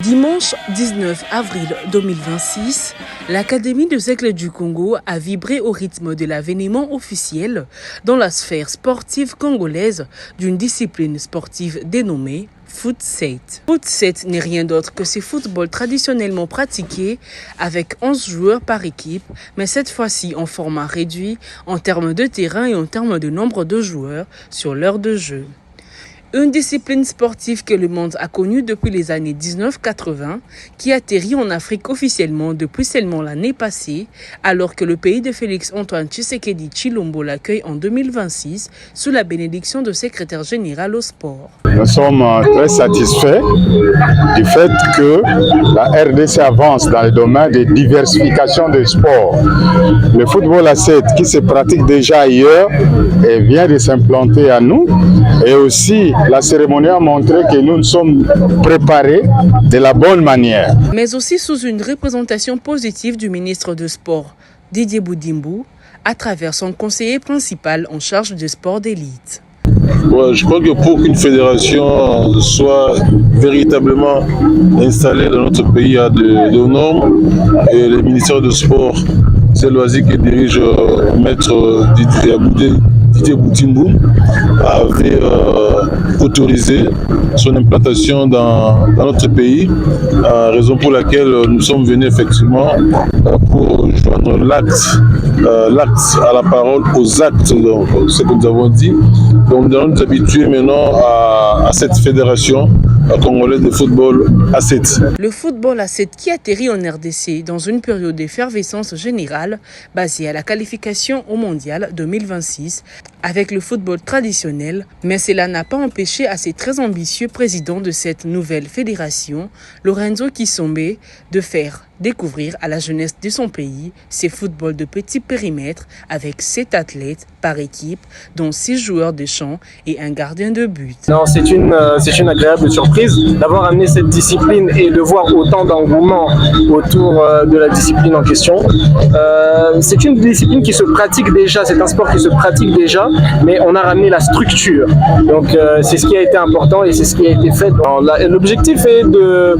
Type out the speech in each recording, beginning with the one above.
Dimanche 19 avril 2026, l'Académie des Aigles du Congo a vibré au rythme de l'avènement officiel dans la sphère sportive congolaise d'une discipline sportive dénommée Foot 7. Foot 7 n'est rien d'autre que ce football traditionnellement pratiqué avec 11 joueurs par équipe, mais cette fois-ci en format réduit en termes de terrain et en termes de nombre de joueurs sur l'heure de jeu. Une discipline sportive que le monde a connue depuis les années 1980, qui atterrit en Afrique officiellement depuis seulement l'année passée, alors que le pays de Félix-Antoine Tshisekedi Tshilombo l'accueille en 2026 sous la bénédiction de secrétaire général au sport. Nous sommes très satisfaits du fait que la RDC avance dans le domaine de diversification des sports. Le football à 7 qui se pratique déjà ailleurs et vient de s'implanter à nous, et aussi la cérémonie a montré que nous nous sommes préparés de la bonne manière. Mais aussi sous une représentation positive du ministre de Sport, Didier Boudimbo, à travers son conseiller principal en charge du sport d'élite. Ouais, je crois que pour qu'une fédération soit véritablement installée dans notre pays, il y a de normes. Et le ministère de Sport, c'est loisir que dirige Maître Didier Boudimbo, avait autorisé son implantation dans notre pays, raison pour laquelle nous sommes venus effectivement pour joindre l'acte à la parole, aux actes, donc ce que nous avons dit. Donc nous allons nous habituer maintenant à cette fédération congolaise de football à 7. Le football à 7 qui atterrit en RDC dans une période d'effervescence générale basée à la qualification au mondial 2026 avec le football traditionnel, mais cela n'a pas empêché à ce très ambitieux président de cette nouvelle fédération, Lorenzo Kisombe, de faire découvrir à la jeunesse de son pays ces footballs de petit périmètre avec 7 athlètes par équipe, dont 6 joueurs de champ et un gardien de but. Non, c'est une agréable surprise d'avoir amené cette discipline et de voir autant d'engouement autour de la discipline en question. C'est une discipline qui se pratique déjà, c'est un sport qui se pratique déjà, mais on a ramené la structure. Donc c'est ce qui a été important et c'est ce qui a été fait. L'objectif est de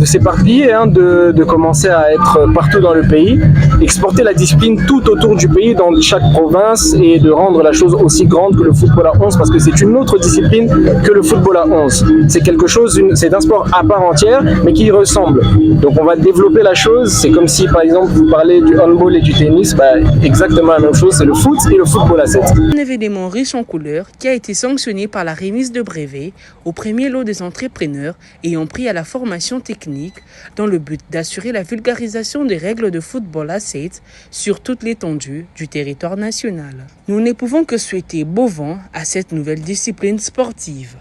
s'éparpiller, de commencer à être partout dans le pays, exporter la discipline tout autour du pays, dans chaque province, et de rendre la chose aussi grande que le football à 11, parce que c'est une autre discipline que le football à 11. C'est un sport à part entière, mais qui y ressemble. Donc on va développer la chose. C'est comme si, par exemple, vous parlez du handball et du tennis, exactement la même chose, c'est le foot et le football à 7. Un événement riche en couleurs qui a été sanctionné par la remise de brevets au premier lot des entrepreneurs ayant pris à la formation technique dans le but d'assurer la vulgarisation des règles de football à 7 sur toute l'étendue du territoire national. Nous ne pouvons que souhaiter beau vent à cette nouvelle discipline sportive.